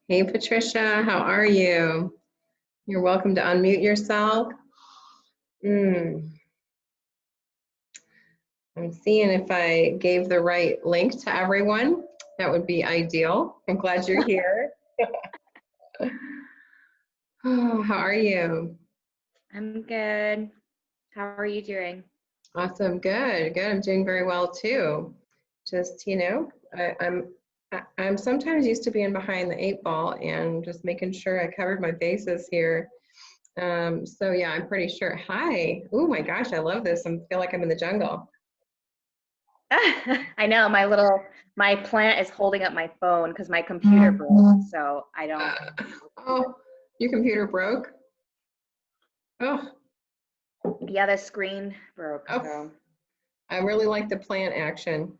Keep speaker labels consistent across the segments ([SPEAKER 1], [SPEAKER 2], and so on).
[SPEAKER 1] Hey, Patricia, how are you? You're welcome to unmute yourself. I'm seeing if I gave the right link to everyone. That would be ideal. I'm glad you're here. Oh, how are you?
[SPEAKER 2] I'm good. How are you doing?
[SPEAKER 1] Awesome. Good. I'm doing very well too. Just, I'm sometimes used to being behind the eight ball and just making sure I covered my bases here. So yeah, I'm pretty sure. Hi. Oh my gosh, I love this. I feel like I'm in the jungle.
[SPEAKER 2] I know my plant is holding up my phone because my computer broke, so I don't.
[SPEAKER 1] Oh, your computer broke? Oh,
[SPEAKER 2] Yeah, the screen broke,
[SPEAKER 1] oh,
[SPEAKER 2] so
[SPEAKER 1] I really like the plant action.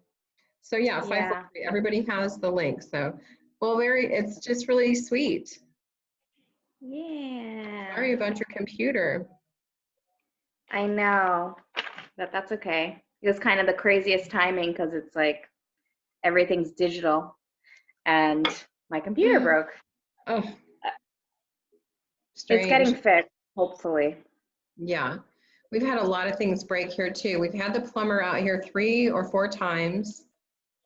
[SPEAKER 1] So yeah,
[SPEAKER 2] yeah.
[SPEAKER 1] 543, everybody has the link. So, well, it's just really sweet.
[SPEAKER 2] Yeah.
[SPEAKER 1] Sorry about your computer.
[SPEAKER 2] I know, but that's okay. It was kind of the craziest timing because it's like everything's digital and my computer broke.
[SPEAKER 1] Oh,
[SPEAKER 2] It's
[SPEAKER 1] strange.
[SPEAKER 2] getting fixed, hopefully.
[SPEAKER 1] Yeah, we've had a lot of things break here too. We've had the plumber out here 3 or 4 times.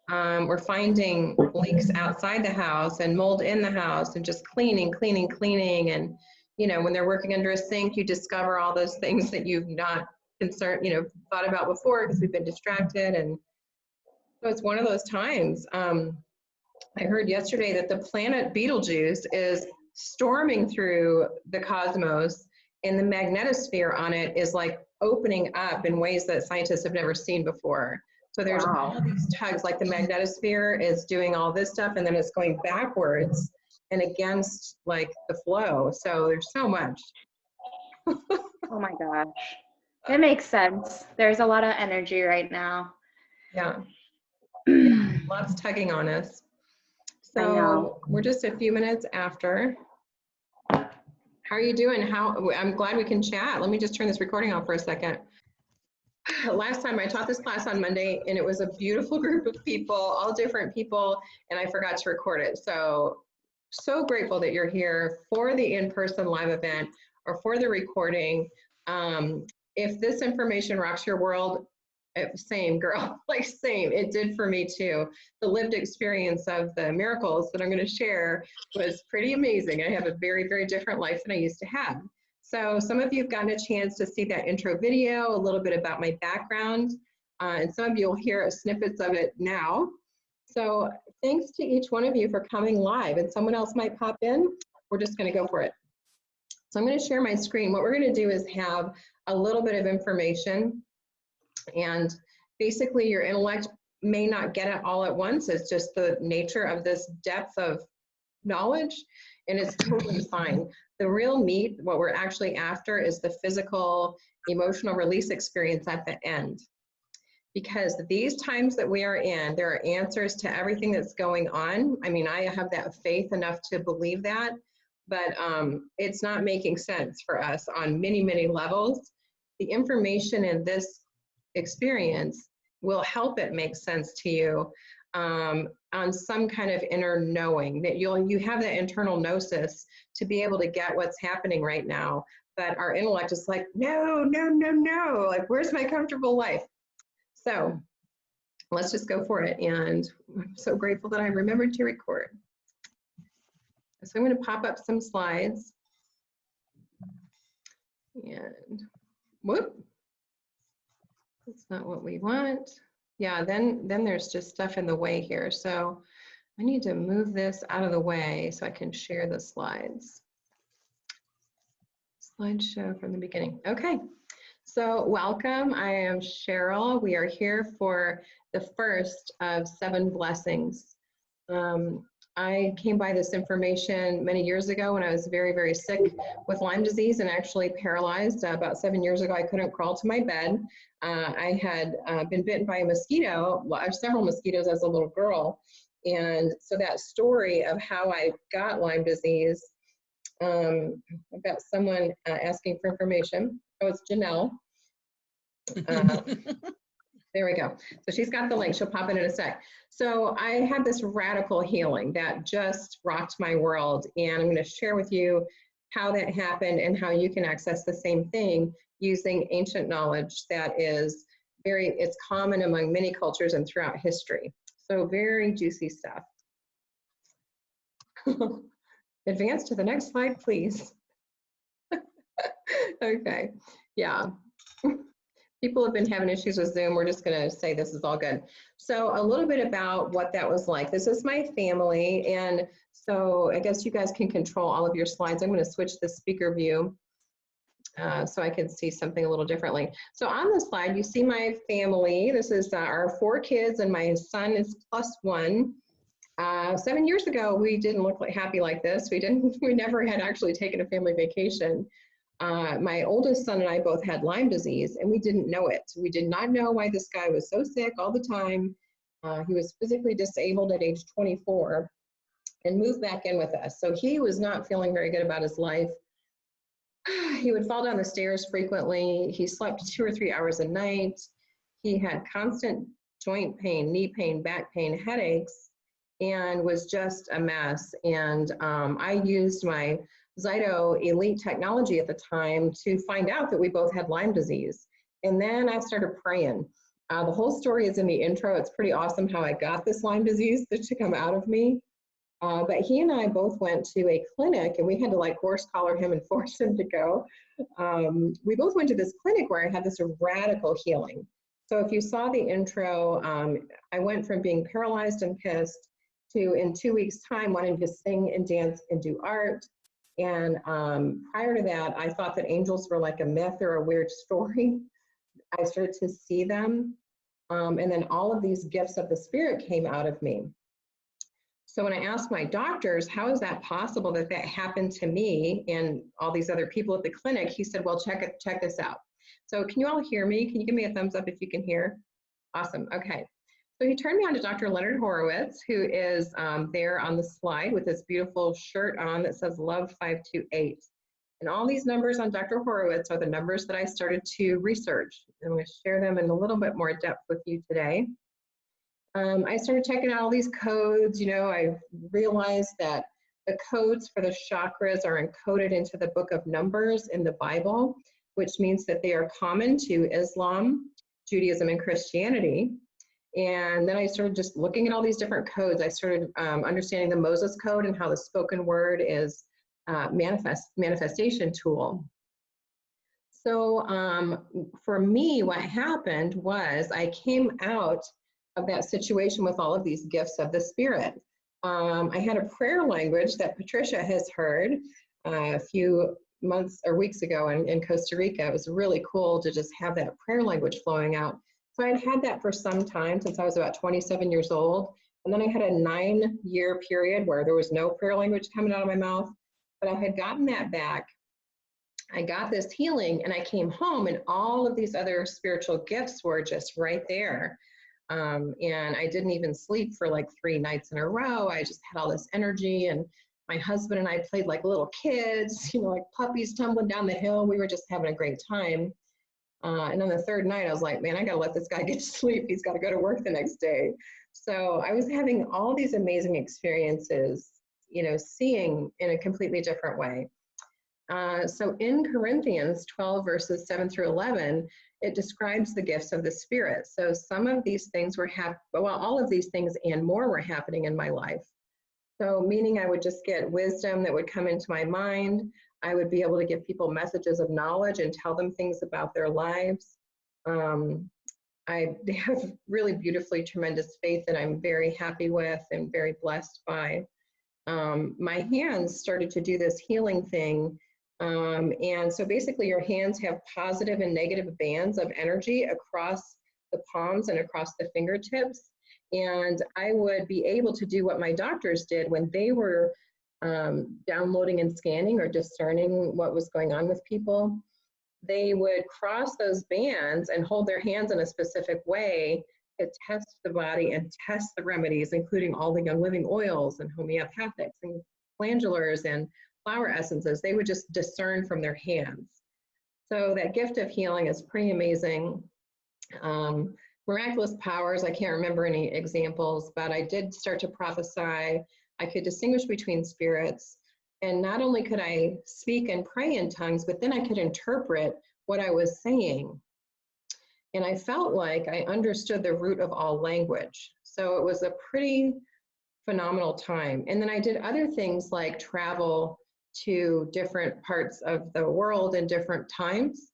[SPEAKER 1] We're finding leaks outside the house and mold in the house and just cleaning. And, when they're working under a sink, you discover all those things that you've not thought about before because we've been distracted. And so it's one of those times. I heard yesterday that the planet Betelgeuse is storming through the cosmos and the magnetosphere on it is like opening up in ways that scientists have never seen before. So there's
[SPEAKER 2] Wow.
[SPEAKER 1] all these tugs, like the magnetosphere is doing all this stuff and then it's going backwards and against like the flow. So there's so much.
[SPEAKER 2] Oh my gosh. It makes sense. There's a lot of energy right now.
[SPEAKER 1] Yeah,
[SPEAKER 2] I
[SPEAKER 1] lots tugging on us.
[SPEAKER 2] know.
[SPEAKER 1] So we're just a few minutes after. How are you doing? I'm glad we can chat. Let me just turn this recording off for a second. Last time I taught this class on Monday and it was a beautiful group of people, all different people, and I forgot to record it. So grateful that you're here for the in-person live event or for the recording. If this information rocks your world, same girl, like same, it did for me too. The lived experience of the miracles that I'm going to share was pretty amazing. I have a very, very different life than I used to have. So some of you have gotten a chance to see that intro video, a little bit about my background, and some of you will hear snippets of it now. So thanks to each one of you for coming live, and someone else might pop in. We're just going to go for it. So I'm going to share my screen. What we're going to do is have a little bit of information, and basically your intellect may not get it all at once. It's just the nature of this depth of knowledge, and it's totally fine. The real meat, what we're actually after, is the physical, emotional release experience at the end. Because these times that we are in, there are answers to everything that's going on. I mean, I have that faith enough to believe that, but it's not making sense for us on many, many levels. The information in this experience will help it make sense to you on some kind of inner knowing that you have that internal gnosis to be able to get what's happening right now. But our intellect is like, no, like, where's my comfortable life? So let's just go for it. And I'm so grateful that I remembered to record. So I'm going to pop up some slides. And whoop, that's not what we want. Yeah, then there's just stuff in the way here. So I need to move this out of the way so I can share the slides. Slideshow from the beginning. Okay. So welcome, I am Cheryl. We are here for the first of 7 blessings. I came by this information many years ago when I was very, very sick with Lyme disease and actually paralyzed. About 7 years ago, I couldn't crawl to my bed. I had been bitten by a mosquito, several mosquitoes as a little girl. And so that story of how I got Lyme disease, I've got someone asking for information. Oh, it's Janelle. There There we go. So she's got the link. She'll pop it in a sec. So I had this radical healing that just rocked my world. And I'm going to share with you how that happened and how you can access the same thing using ancient knowledge that is it's common among many cultures and throughout history. So very juicy stuff. Advance to the next slide, please. Okay, yeah. People have been having issues with Zoom. We're just gonna say this is all good. So a little bit about what that was like. This is my family, and so I guess you guys can control all of your slides. I'm gonna switch the speaker view so I can see something a little differently. So on the slide, you see my family. This is our 4 kids, and my son is +1. 7 years ago, we didn't look happy like this. We never had actually taken a family vacation. My oldest son and I both had Lyme disease, and we didn't know it. We did not know why this guy was so sick all the time. He was physically disabled at age 24 and moved back in with us. So he was not feeling very good about his life. He would fall down the stairs frequently. He slept 2 or 3 hours a night. He had constant joint pain, knee pain, back pain, headaches, and was just a mess. And I used my Zyto Elite technology at the time to find out that we both had Lyme disease. And then I started praying. The whole story is in the intro. It's pretty awesome how I got this Lyme disease to come out of me. But he and I both went to a clinic, and we had to like horse collar him and force him to go. We both went to this clinic where I had this radical healing. So if you saw the intro, I went from being paralyzed and pissed to, in 2 weeks' time, wanting to sing and dance and do art. And prior to that, I thought that angels were like a myth or a weird story. I started to see them. And then all of these gifts of the Spirit came out of me. So when I asked my doctors, how is that possible that that happened to me and all these other people at the clinic, he said, well, check this out. So can you all hear me? Can you give me a thumbs up if you can hear? Awesome, okay. So he turned me on to Dr. Leonard Horowitz, who is there on the slide with this beautiful shirt on that says Love 528. And all these numbers on Dr. Horowitz are the numbers that I started to research. I'm going to share them in a little bit more depth with you today. I started checking out all these codes. You know, I realized that the codes for the chakras are encoded into the book of Numbers in the Bible, which means that they are common to Islam, Judaism, and Christianity. And then I started just looking at all these different codes. I started understanding the Moses Code and how the spoken word is manifestation tool. So for me, what happened was I came out of that situation with all of these gifts of the Spirit. I had a prayer language that Patricia has heard a few months or weeks ago in Costa Rica. It was really cool to just have that prayer language flowing out. So I'd had that for some time, since I was about 27 years old. And then I had a 9-year period where there was no prayer language coming out of my mouth, but I had gotten that back. I got this healing, and I came home, and all of these other spiritual gifts were just right there. And I didn't even sleep for like 3 nights in a row. I just had all this energy, and my husband and I played like little kids, you know, like puppies tumbling down the hill. We were just having a great time. And on the 3rd night, I was like, man, I got to let this guy get to sleep. He's got to go to work the next day. So I was having all these amazing experiences, you know, seeing in a completely different way. So in Corinthians 12, verses 7 through 11, it describes the gifts of the Spirit. So some of these things were all of these things and more were happening in my life. So meaning I would just get wisdom that would come into my mind. I would be able to give people messages of knowledge and tell them things about their lives. I have really beautifully tremendous faith that I'm very happy with and very blessed by. My hands started to do this healing thing. And so basically your hands have positive and negative bands of energy across the palms and across the fingertips. And I would be able to do what my doctors did when they were downloading and scanning or discerning what was going on with people. They would cross those bands and hold their hands in a specific way to test the body and test the remedies, including all the Young Living oils and homeopathics and glandulars and flower essences. They would just discern from their hands. So that gift of healing is pretty amazing. miraculous powers. I can't remember any examples, but I did start to prophesy. I could distinguish between spirits. And not only could I speak and pray in tongues, but then I could interpret what I was saying. And I felt like I understood the root of all language. So it was a pretty phenomenal time. And then I did other things like travel to different parts of the world in different times.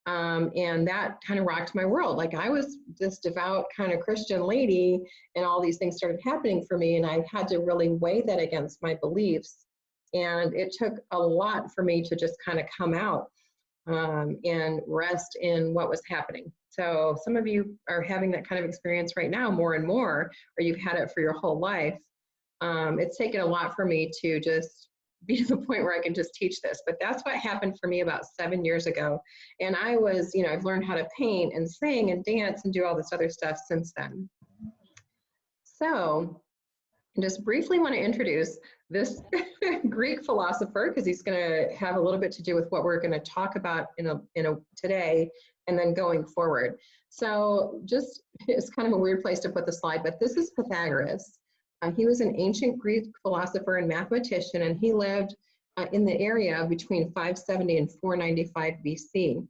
[SPEAKER 1] And that kind of rocked my world. Like I was this devout kind of Christian lady, and all these things started happening for me, and I had to really weigh that against my beliefs. And it took a lot for me to just kind of come out and rest in what was happening. So some of you are having that kind of experience right now more and more, or you've had it for your whole life. It's taken a lot for me to just be to the point where I can just teach this, but that's what happened for me about 7 years ago. And I was, I've learned how to paint and sing and dance and do all this other stuff since then. So I just briefly want to introduce this Greek philosopher, because he's going to have a little bit to do with what we're going to talk about today and then going forward. So just, it's kind of a weird place to put the slide, but this is Pythagoras. He was an ancient Greek philosopher and mathematician, and he lived in the area between 570 and 495 BC.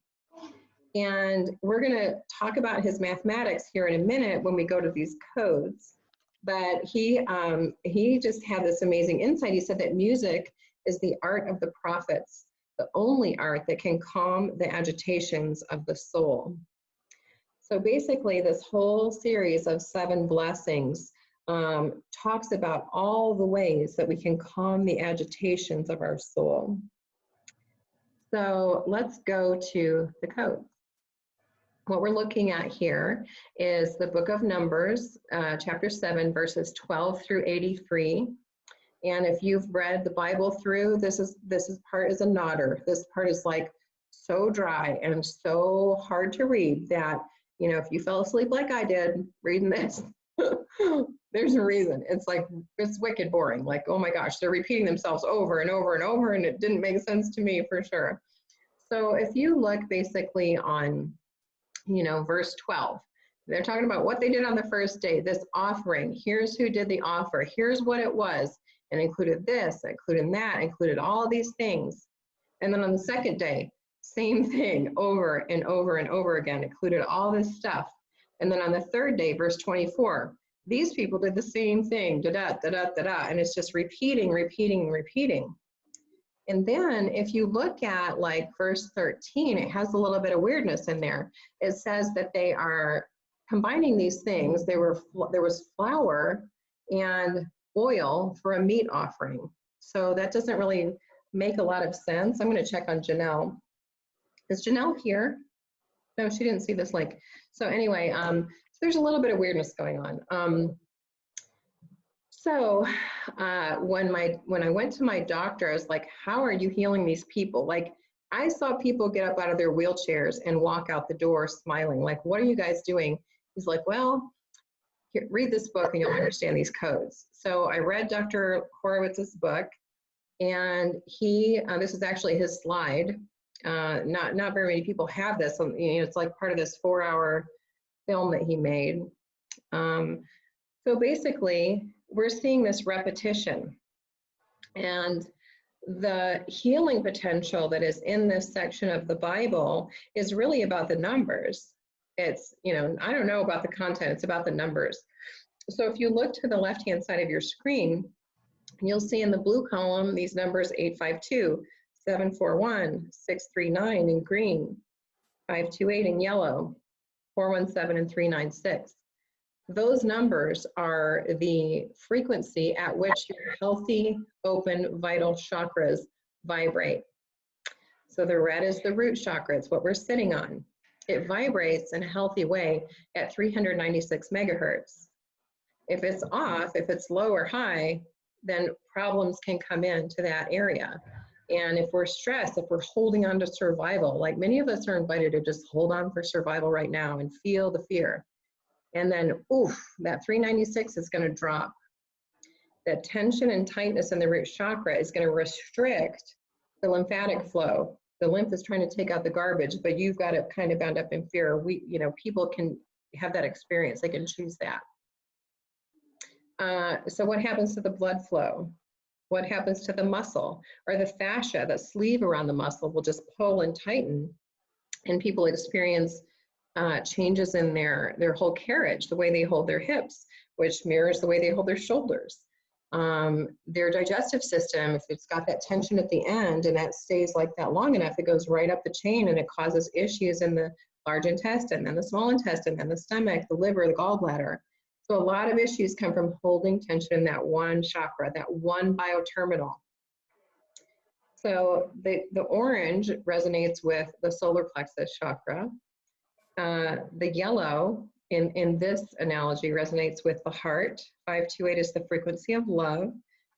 [SPEAKER 1] And we're going to talk about his mathematics here in a minute when we go to these codes. But he just had this amazing insight. He said that music is the art of the prophets, the only art that can calm the agitations of the soul. So basically, this whole series of 7 blessings talks about all the ways that we can calm the agitations of our soul. So let's go to the code. What we're looking at here is the book of Numbers, chapter 7, verses 12 through 83. And if you've read the Bible through, this part is a nodder. This part is like so dry and so hard to read that, if you fell asleep like I did reading this, there's a reason. It's wicked boring. Like, oh my gosh, they're repeating themselves over and over and over, and it didn't make sense to me for sure. So if you look basically on, verse 12, they're talking about what they did on the first day, this offering. Here's who did the offer. Here's what it was, and included this, included that, included all of these things. And then on the second day, same thing over and over and over again, included all this stuff. And then on the third day, verse 24, these people did the same thing, da-da, da-da, da-da, and it's just repeating, repeating, repeating. And then if you look at like verse 13, it has a little bit of weirdness in there. It says that they are combining these things. There was flour and oil for a meat offering. So that doesn't really make a lot of sense. I'm going to check on Janelle. Is Janelle here? No, she didn't see this link. So anyway, so there's a little bit of weirdness going on. So when I went to my doctor, I was like, how are you healing these people? Like, I saw people get up out of their wheelchairs and walk out the door smiling. Like, what are you guys doing? He's like, well, here, read this book and you'll understand these codes. So I read Dr. Horowitz's book, and this is actually his slide. Not very many people have this. It's like part of this 4-hour film that he made. So basically, we're seeing this repetition, and the healing potential that is in this section of the Bible is really about the numbers. It's, I don't know about the content, it's about the numbers. So if you look to the left-hand side of your screen, you'll see in the blue column these numbers: 852, 741, 639 in green, 528 in yellow, 417 and 396. Those numbers are the frequency at which your healthy, open, vital chakras vibrate. So the red is the root chakra. It's what we're sitting on. It vibrates in a healthy way at 396 megahertz. If it's off, if it's low or high, then problems can come into that area. And if we're stressed, if we're holding on to survival, like many of us are invited to just hold on for survival right now and feel the fear. And then, oof, that 396 is going to drop. That tension and tightness in the root chakra is going to restrict the lymphatic flow. The lymph is trying to take out the garbage, but you've got it kind of bound up in fear. People can have that experience. They can choose that. So what happens to the blood flow? What happens to the muscle or the fascia? The sleeve around the muscle will just pull and tighten, and people experience changes in their whole carriage, the way they hold their hips, which mirrors the way they hold their shoulders. Their digestive system, if it's got that tension at the end and that stays like that long enough, it goes right up the chain and it causes issues in the large intestine, then the small intestine, then the stomach, the liver, the gallbladder. So a lot of issues come from holding tension in that one chakra, that one bioterminal. So the orange resonates with the solar plexus chakra. The yellow in this analogy resonates with the heart. 528 is the frequency of love.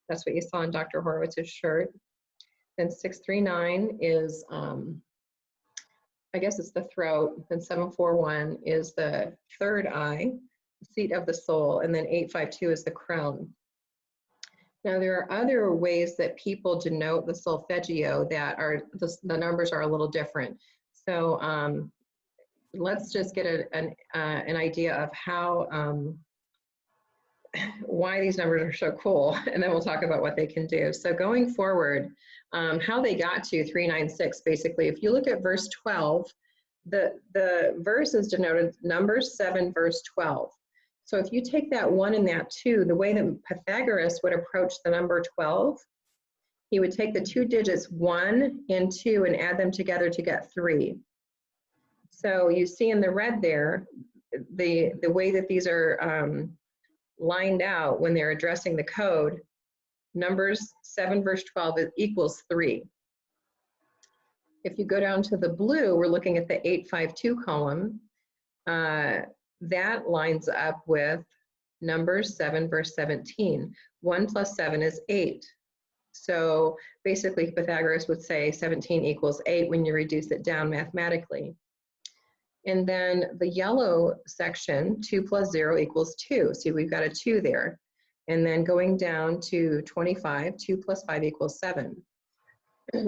[SPEAKER 1] That's what you saw on Dr. Horowitz's shirt. Then 639 is, I guess it's the throat. Then 741 is the third eye, seat of the soul. And then 852 is the crown. Now, there are other ways that people denote the solfeggio that are, the numbers are a little different. So let's just get an idea of how, why these numbers are so cool, and then we'll talk about what they can do. So going forward, how they got to 396, basically, if you look at verse 12, the verse is denoted Numbers 7, verse 12. So if you take that 1 and that 2, the way that Pythagoras would approach the number 12, he would take the two digits 1 and 2 and add them together to get 3. So you see in the red there, the way that these are lined out when they're addressing the code, Numbers 7 verse 12 equals 3. If you go down to the blue, we're looking at the 852 column. That lines up with Numbers 7 verse 17. 1 plus 7 is 8. So basically Pythagoras would say 17 equals 8 when you reduce it down mathematically. And then the yellow section, 2 plus 0 equals 2. See, we've got a 2 there. And then going down to 25, 2 plus 5 equals 7.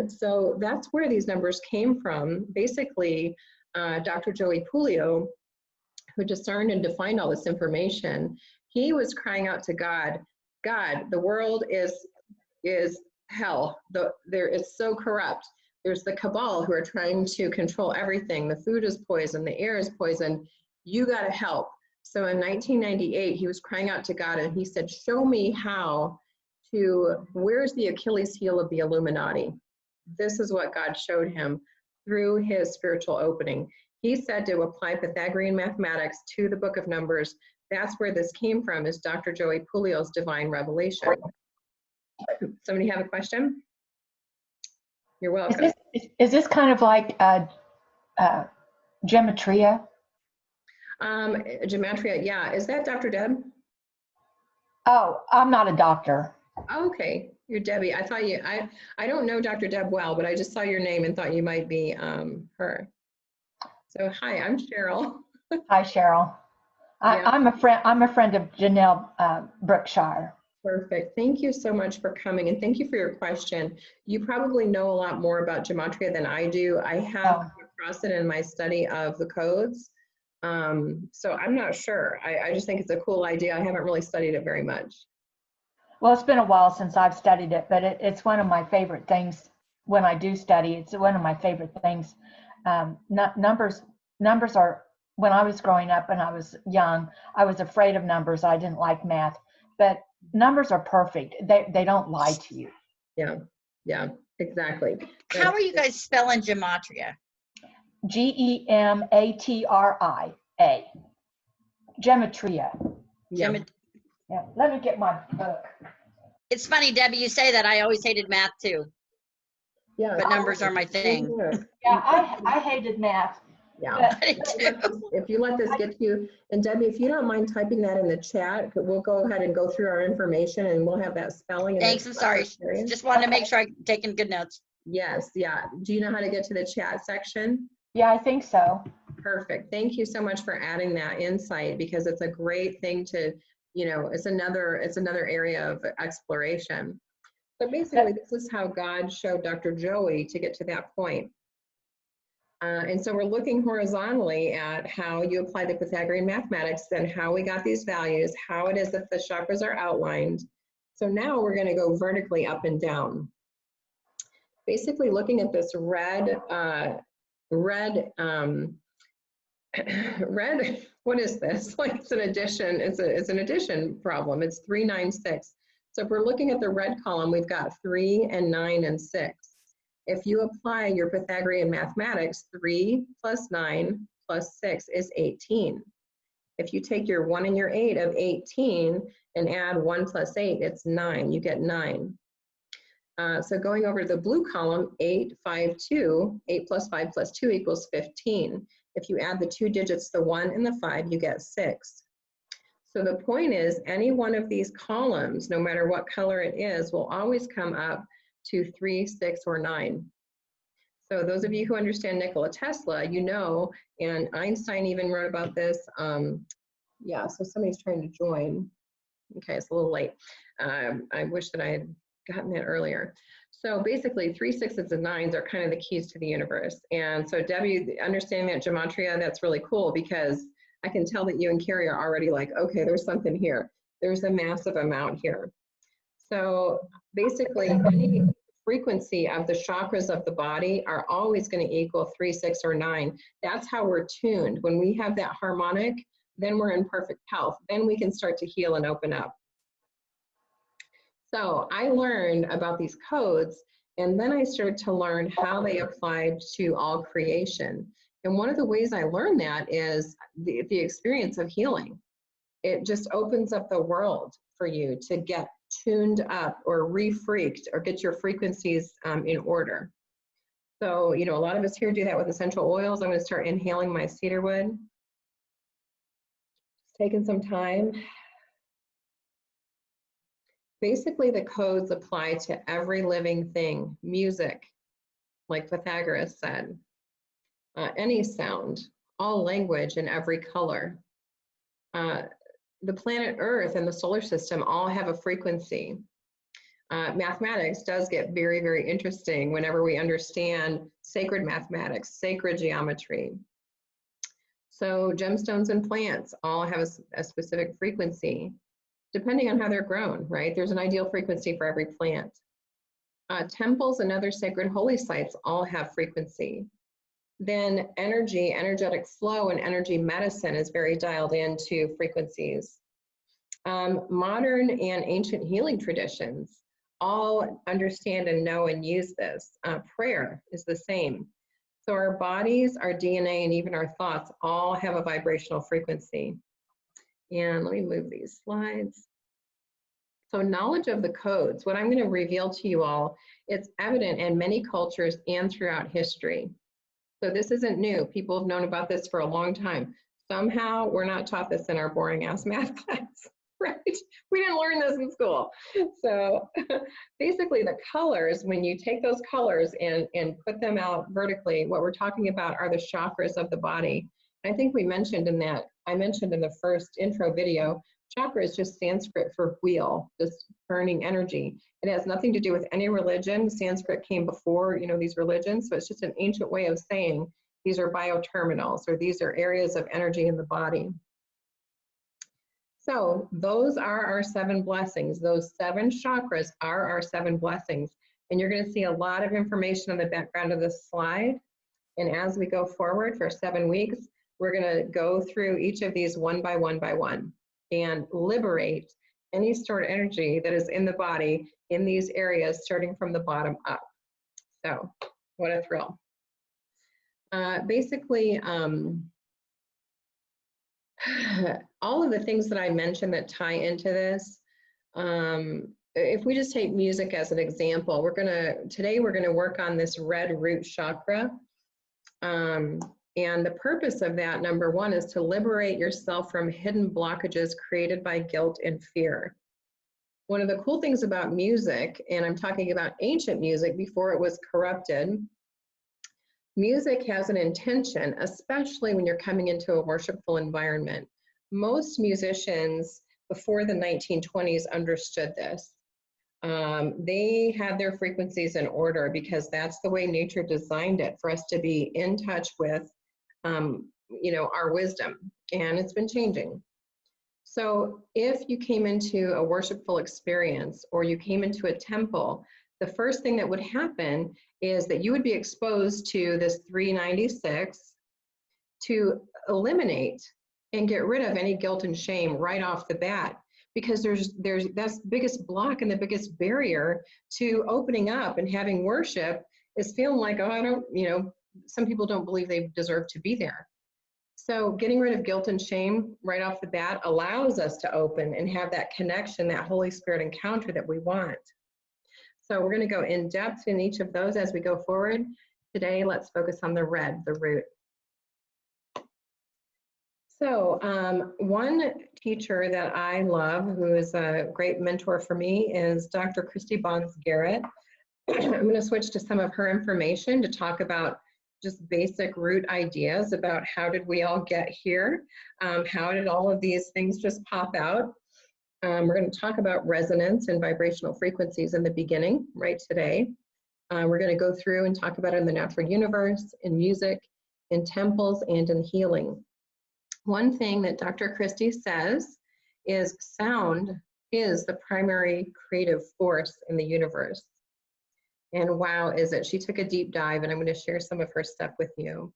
[SPEAKER 1] So that's where these numbers came from. Basically, Dr. Joey Puleo, who discerned and defined all this information, he was crying out to God, God, the world is hell. It's so corrupt. There's the cabal who are trying to control everything. The food is poison, the air is poison. You got to help. So in 1998, he was crying out to God and he said, show me how to, where's the Achilles heel of the Illuminati? This is what God showed him through his spiritual opening. He said to apply Pythagorean mathematics to the book of Numbers. That's where this came from, is Dr. Joey Puleo's divine revelation. Somebody have a question? You're welcome.
[SPEAKER 3] Is this kind of like gematria?
[SPEAKER 1] Gematria, yeah. Is that Dr. Deb?
[SPEAKER 3] Oh, I'm not a doctor.
[SPEAKER 1] Okay, you're Debbie. I thought I don't know Dr. Deb well, but I just saw your name and thought you might be her. So hi, I'm Cheryl.
[SPEAKER 3] Hi, Cheryl. I'm a friend of Janelle Brookshire.
[SPEAKER 1] Perfect. Thank you so much for coming, and thank you for your question. You probably know a lot more about gematria than I do. I have come across it in my study of the codes. So I'm not sure. I just think it's a cool idea. I haven't really studied it very much.
[SPEAKER 3] Well, it's been a while since I've studied it, but it's one of my favorite things when I do study. It's one of my favorite things. Numbers are, when I was growing up and I was young, I was afraid of numbers. I didn't like math, but numbers are perfect. They don't lie to you.
[SPEAKER 1] Yeah, exactly.
[SPEAKER 4] How are you guys spelling gematria?
[SPEAKER 3] Gematria. Gematria.
[SPEAKER 1] Yeah.
[SPEAKER 3] Yeah. Let me get my book.
[SPEAKER 4] It's funny, Debbie, you say that. I always hated math too,
[SPEAKER 1] Yeah.
[SPEAKER 4] but numbers are my thing.
[SPEAKER 3] Yeah, I hated math.
[SPEAKER 1] Yeah.
[SPEAKER 4] I do.
[SPEAKER 1] If you let this get to you, and Debbie, if you don't mind typing that in the chat, we'll go ahead and go through our information and we'll have that spelling.
[SPEAKER 4] Thanks, I'm sorry. Just wanted to make sure I'm taking good notes.
[SPEAKER 1] Yes, yeah. Do you know how to get to the chat section?
[SPEAKER 3] Yeah, I think so.
[SPEAKER 1] Perfect. Thank you so much for adding that insight, because it's a great thing to, it's another area of exploration. But basically, this is how God showed Dr. Joey to get to that point. And so we're looking horizontally at how you apply the Pythagorean mathematics and how we got these values, how it is that the chakras are outlined. So now we're going to go vertically up and down. Basically looking at this red, red, what is this? Like it's an addition, it's an addition problem. It's 3, 9, 6. So if we're looking at the red column, we've got 3 and 9 and 6. If you apply your Pythagorean mathematics, 3 plus 9 plus 6 is 18. If you take your 1 and your 8 of 18 and add 1 plus 8, it's 9. You get 9. So going over to the blue column, 8, 5, 2, 8 plus 5 plus 2 equals 15. If you add the 2 digits, the 1 and the 5, you get 6. So the point is, any one of these columns, no matter what color it is, will always come up to 3, 6, or 9. So those of you who understand Nikola Tesla, you know, and Einstein even wrote about this. Yeah, so somebody's trying to join. Okay, it's a little late. I wish that I had gotten it earlier. So basically 3, 6s, and 9s are kind of the keys to the universe. And so Debbie, understanding that gematria, that's really cool because I can tell that you and Carrie are already like, okay, there's something here. There's a massive amount here. So basically any frequency of the chakras of the body are always going to equal 3, 6, or 9. That's how we're tuned. When we have that harmonic, then we're in perfect health. Then we can start to heal and open up. So I learned about these codes, and then I started to learn how they applied to all creation. And one of the ways I learned that is the experience of healing. It just opens up the world for you to get tuned up or re-freaked or get your frequencies in order. So, you know, a lot of us here do that with essential oils. I'm going to start inhaling my cedarwood. Just taking some time. Basically, the codes apply to every living thing. Music, like Pythagoras said, any sound, all language, and every color. The planet Earth and the solar system all have a frequency. Mathematics does get very, very interesting whenever we understand sacred mathematics, sacred geometry. So gemstones and plants all have a specific frequency, depending on how they're grown, right? There's an ideal frequency for every plant. Temples and other sacred holy sites all have frequency. Then energy, energetic flow, and energy medicine is very dialed into frequencies. Modern and ancient healing traditions all understand and know and use this. Prayer is the same. So our bodies, our DNA, and even our thoughts all have a vibrational frequency. And let me move these slides. So knowledge of the codes, what I'm going to reveal to you all, it's evident in many cultures and throughout history. So this isn't new. People have known about this for a long time. Somehow we're not taught this in our boring ass math class, right? We didn't learn this in school. So basically the colors, when you take those colors and put them out vertically, what we're talking about are the chakras of the body. I think we mentioned in that, I mentioned in the first intro video, chakra is just Sanskrit for wheel, just burning energy. It has nothing to do with any religion. Sanskrit came before, you know, these religions, so it's just an ancient way of saying these are bioterminals, or these are areas of energy in the body. So those are our 7 blessings. Those 7 chakras are our 7 blessings. And you're going to see a lot of information on the background of this slide. And as we go forward for 7 weeks, we're going to go through each of these one by one by one and liberate any stored energy that is in the body in these areas, starting from the bottom up. So what a thrill. Basically, all of the things that I mentioned that tie into this, if we just take music as an example, today we're gonna work on this red root chakra. And the purpose of that, number 1, is to liberate yourself from hidden blockages created by guilt and fear. One of the cool things about music, and I'm talking about ancient music before it was corrupted, music has an intention, especially when you're coming into a worshipful environment. Most musicians before the 1920s understood this. They had their frequencies in order because that's the way nature designed it, for us to be in touch with, our wisdom, and it's been changing. So if you came into a worshipful experience or you came into a temple, the first thing that would happen is that you would be exposed to this 396 to eliminate and get rid of any guilt and shame right off the bat, because that's the biggest block and the biggest barrier to opening up and having worship is feeling like, oh, I don't, some people don't believe they deserve to be there. So getting rid of guilt and shame right off the bat allows us to open and have that connection, that Holy Spirit encounter that we want. So we're going to go in depth in each of those as we go forward. Today, let's focus on the red, the root. So one teacher that I love, who is a great mentor for me, is Dr. Christy Bonds Garrett. I'm going to switch to some of her information to talk about just basic root ideas about how did we all get here? How did all of these things just pop out? We're going to talk about resonance and vibrational frequencies in the beginning, right today. We're going to go through and talk about it in the natural universe, in music, in temples, and in healing. One thing that Dr. Christy says is sound is the primary creative force in the universe. And wow, is it? She took a deep dive, and I'm going to share some of her stuff with you.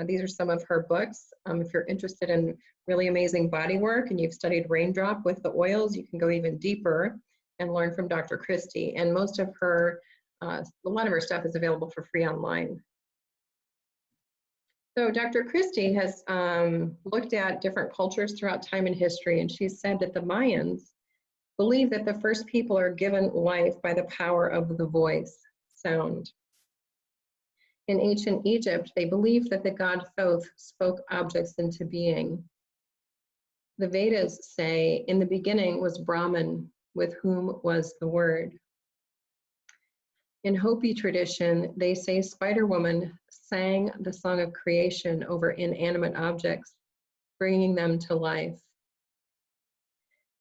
[SPEAKER 1] These are some of her books. If you're interested in really amazing body work and you've studied Raindrop with the oils, you can go even deeper and learn from Dr. Christy. And most of her, a lot of her stuff is available for free online. So Dr. Christy has looked at different cultures throughout time and history, and she said that the Mayans believe that the first people are given life by the power of the voice, sound. In ancient Egypt, they believed that the god Thoth spoke objects into being. The Vedas say, in the beginning was Brahman, with whom was the word. In Hopi tradition, they say Spider-Woman sang the song of creation over inanimate objects, bringing them to life.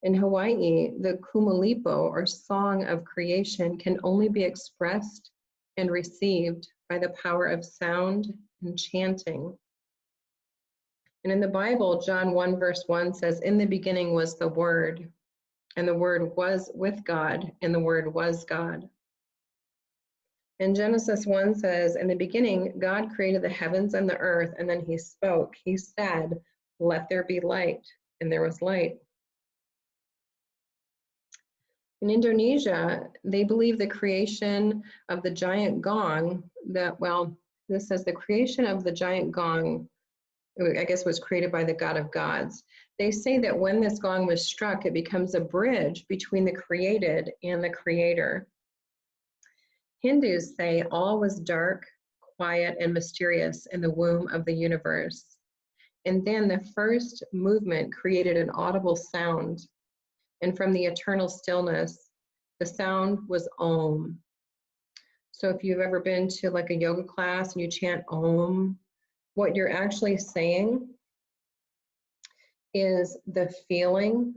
[SPEAKER 1] In Hawaii, the Kumulipo, or song of creation, can only be expressed and received by the power of sound and chanting. And in the Bible, John 1 verse 1 says, in the beginning was the Word, and the Word was with God, and the Word was God. And Genesis 1 says, in the beginning, God created the heavens and the earth, and then he spoke. He said, let there be light, and there was light. In Indonesia, they believe the creation of the giant gong, this says the creation of the giant gong, I guess, was created by the God of gods. They say that when this gong was struck, it becomes a bridge between the created and the creator. Hindus say all was dark, quiet, and mysterious in the womb of the universe. And then the first movement created an audible sound. And from the eternal stillness, the sound was Om. So if you've ever been to like a yoga class and you chant Om, what you're actually saying is the feeling,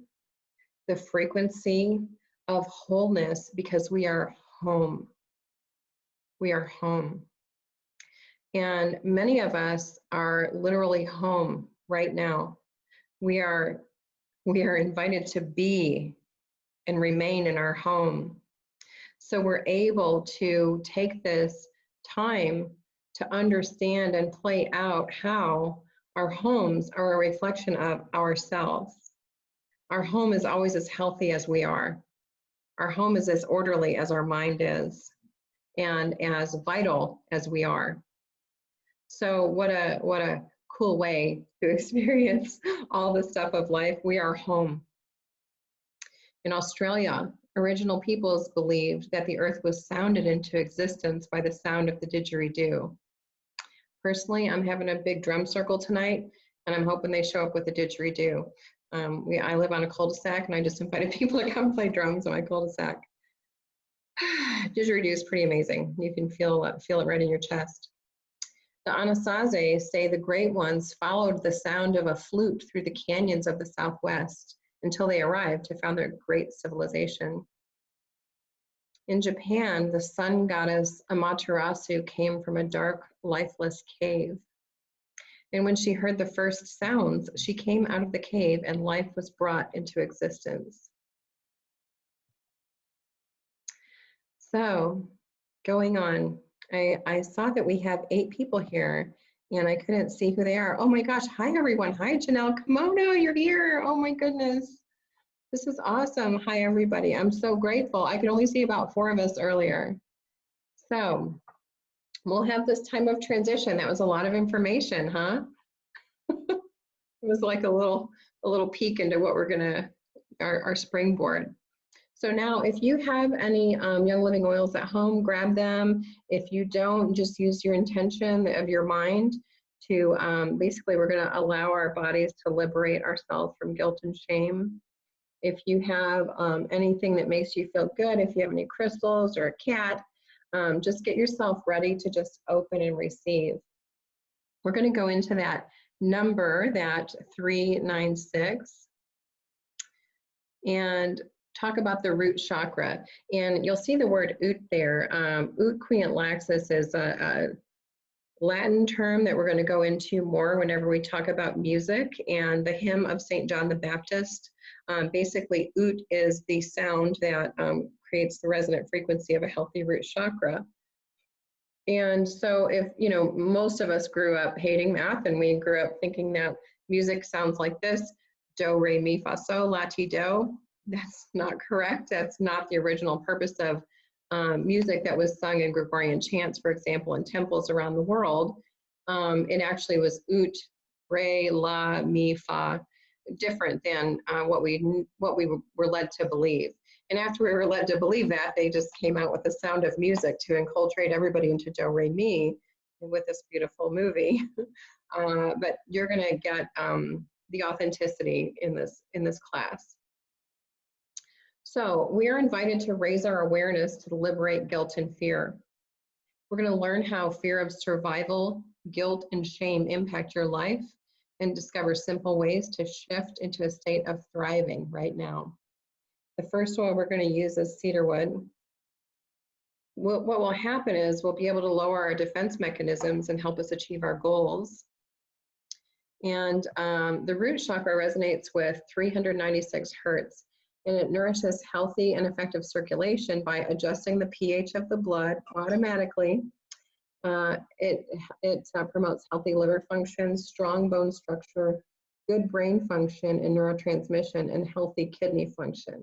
[SPEAKER 1] the frequency of wholeness, because we are home. We are home. And many of us are literally home right now. We are invited to be and remain in our home. So we're able to take this time to understand and play out how our homes are a reflection of ourselves. Our home is always as healthy as we are. Our home is as orderly as our mind is, and as vital as we are. So what a cool way to experience all the stuff of life. We are home. In Australia, original peoples believed that the earth was sounded into existence by the sound of the didgeridoo. Personally, I'm having a big drum circle tonight, and I'm hoping they show up with the didgeridoo. I live on a cul-de-sac, and I just invited people to come play drums on my cul-de-sac. Didgeridoo is pretty amazing. You can feel it right in your chest. The Anasazi say the great ones followed the sound of a flute through the canyons of the Southwest until they arrived to found their great civilization. In Japan, the sun goddess Amaterasu came from a dark, lifeless cave. And when she heard the first sounds, she came out of the cave and life was brought into existence. So, going on, I saw that we have 8 people here and I couldn't see who they are. Oh my gosh, hi everyone. Hi Janelle Kimono, you're here. Oh my goodness. This is awesome. Hi everybody. I'm so grateful. I could only see about 4 of us earlier. So, we'll have this time of transition. That was a lot of information, huh? It was like a little peek into what we're gonna, our springboard. So now if you have any Young Living oils at home, grab them. If you don't, just use your intention of your mind to, basically we're gonna allow our bodies to liberate ourselves from guilt and shame. If you have anything that makes you feel good, if you have any crystals or a cat, just get yourself ready to just open and receive. We're gonna go into that number, that 396, and talk about the root chakra. And you'll see the word ut there. Ut quiet laxus is a Latin term that we're going to go into more whenever we talk about music. And the hymn of St. John the Baptist, basically ut is the sound that creates the resonant frequency of a healthy root chakra. And so if, you know, most of us grew up hating math and we grew up thinking that music sounds like this, do, re, mi, fa, sol, la, ti, do. That's not correct. That's not the original purpose of music that was sung in Gregorian chants, for example, in temples around the world. It actually was ut, re, la, mi, fa, different than what we were led to believe. And after we were led to believe that, they just came out with the sound of music to enculturate everybody into do, re, mi with this beautiful movie. But you're going to get the authenticity in this class. So we are invited to raise our awareness to liberate guilt and fear. We're going to learn how fear of survival, guilt, and shame impact your life and discover simple ways to shift into a state of thriving right now. The first oil we're going to use is cedarwood. What will happen is we'll be able to lower our defense mechanisms and help us achieve our goals. And the root chakra resonates with 396 hertz. And it nourishes healthy and effective circulation by adjusting the pH of the blood automatically. It promotes healthy liver function, strong bone structure, good brain function and neurotransmission, and healthy kidney function.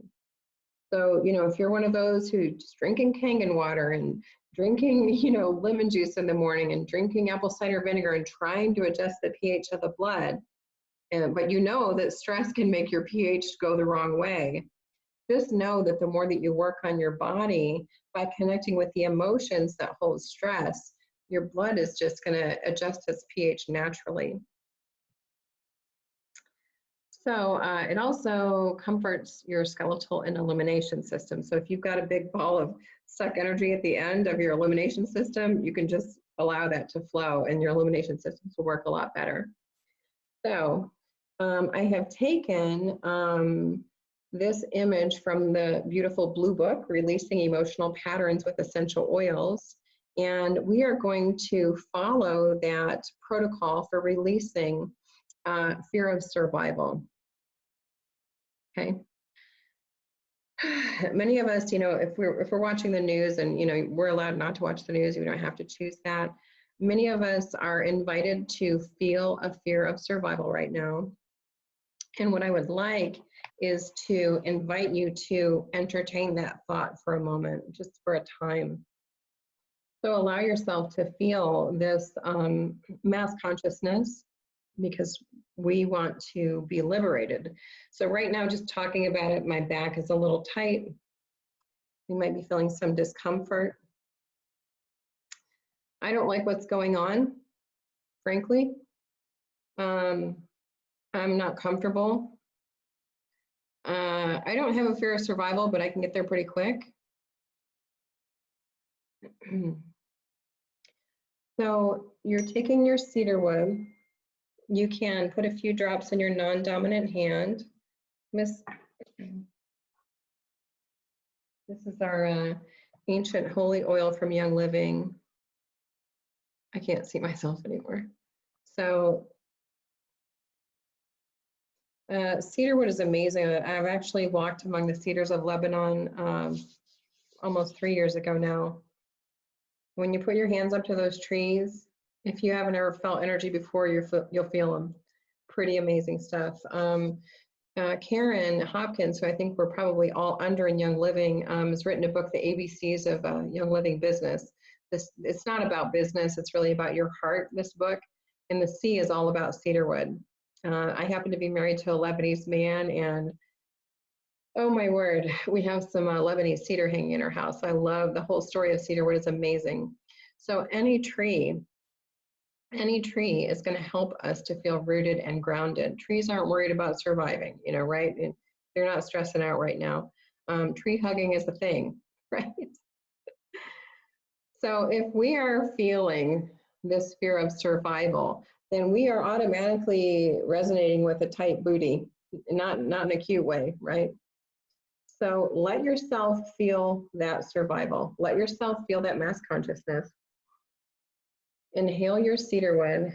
[SPEAKER 1] So, you know, if you're one of those who's drinking Kangen water and drinking, you know, lemon juice in the morning and drinking apple cider vinegar and trying to adjust the pH of the blood, but you know that stress can make your pH go the wrong way, just know that the more that you work on your body by connecting with the emotions that hold stress, your blood is just going to adjust its pH naturally. So it also comforts your skeletal and elimination system. So if you've got a big ball of stuck energy at the end of your elimination system, you can just allow that to flow and your elimination systems will work a lot better. So I have taken this image from the beautiful blue book, Releasing Emotional Patterns with Essential Oils. And we are going to follow that protocol for releasing fear of survival. Okay. Many of us, you know, if we're watching the news, and you know, we're allowed not to watch the news, we don't have to choose that. Many of us are invited to feel a fear of survival right now. And what I would like is to invite you to entertain that thought for a moment, just for a time. So allow yourself to feel this mass consciousness, because we want to be liberated. So right now, just talking about it, my back is a little tight. You might be feeling some discomfort. I don't like what's going on, frankly. I'm not comfortable. I don't have a fear of survival, but I can get there pretty quick. So you're taking your cedarwood. You can put a few drops in your non-dominant hand. This is our ancient holy oil from Young Living. I can't see myself anymore. So cedarwood is amazing. I've actually walked among the cedars of Lebanon almost 3 years ago now. When you put your hands up to those trees, if you haven't ever felt energy before, you'll feel them. Pretty amazing stuff. Karen Hopkins, who I think we're probably all under in Young Living, has written a book, The ABCs of Young Living Business. It's not about business, it's really about your heart, this book. And the C is all about cedarwood. I happen to be married to a Lebanese man, and oh my word, we have some Lebanese cedar hanging in our house. I love the whole story of cedarwood. It's amazing. So any tree is going to help us to feel rooted and grounded. Trees aren't worried about surviving, you know, right? And they're not stressing out right now. Tree hugging is a thing, right? So if we are feeling this fear of survival, then we are automatically resonating with a tight booty, not in a cute way, right? So let yourself feel that survival. Let yourself feel that mass consciousness. Inhale your cedarwood.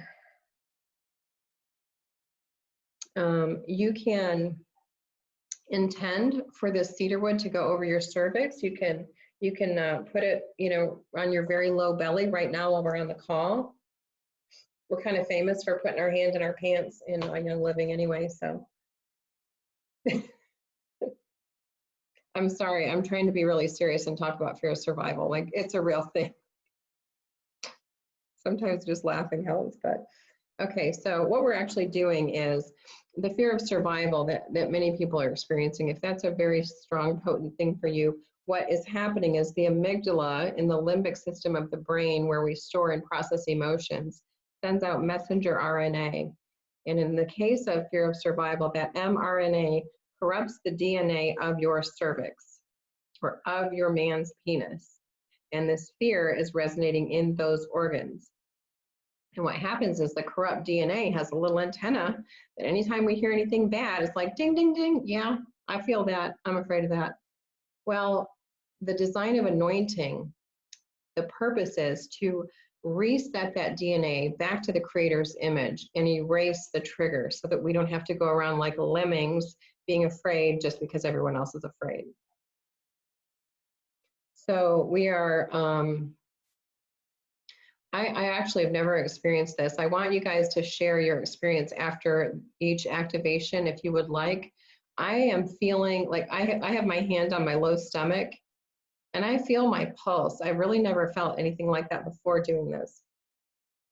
[SPEAKER 1] You can intend for this cedarwood to go over your cervix. You can put it, you know, on your very low belly right now while we're on the call. We're kind of famous for putting our hand in our pants in Young Living anyway, so. I'm sorry, I'm trying to be really serious and talk about fear of survival. Like, it's a real thing. Sometimes just laughing helps, but okay, so what we're actually doing is the fear of survival that many people are experiencing. If that's a very strong, potent thing for you, what is happening is the amygdala in the limbic system of the brain, where we store and process emotions, sends out messenger RNA. And in the case of fear of survival, that mRNA corrupts the DNA of your cervix or of your man's penis. And this fear is resonating in those organs. And what happens is the corrupt DNA has a little antenna that anytime we hear anything bad, it's like ding, ding, ding. Yeah, I feel that. I'm afraid of that. Well, the design of anointing, the purpose is to reset that DNA back to the creator's image and erase the trigger so that we don't have to go around like lemmings being afraid just because everyone else is afraid. So we are, I actually have never experienced this. I want you guys to share your experience after each activation if you would like. I am feeling like I have my hand on my low stomach and I feel my pulse. I really never felt anything like that before doing this.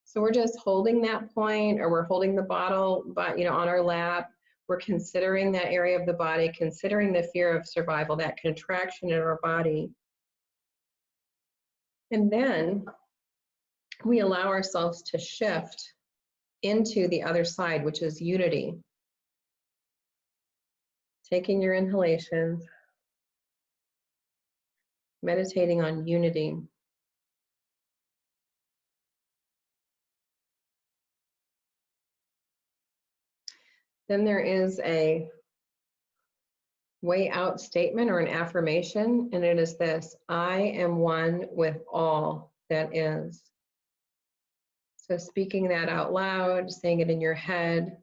[SPEAKER 1] So we're just holding that point, or we're holding the bottle, but you know, on our lap. We're considering that area of the body, considering the fear of survival, that contraction in our body. And then we allow ourselves to shift into the other side, which is unity. Taking your inhalations, meditating on unity. Then there is a way out statement or an affirmation, and it is this: I am one with all that is. So speaking that out loud, saying it in your head,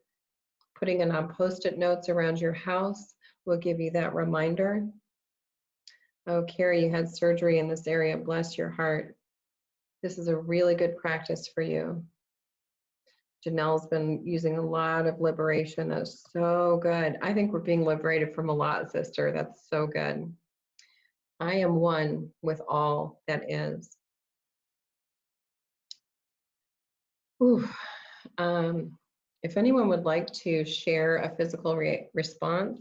[SPEAKER 1] putting it on Post-it notes around your house will give you that reminder. Oh, Carrie, you had surgery in this area. Bless your heart. This is a really good practice for you. Janelle's been using a lot of liberation. That's so good. I think we're being liberated from a lot, sister. That's so good. I am one with all that is. Ooh. If anyone would like to share a physical response,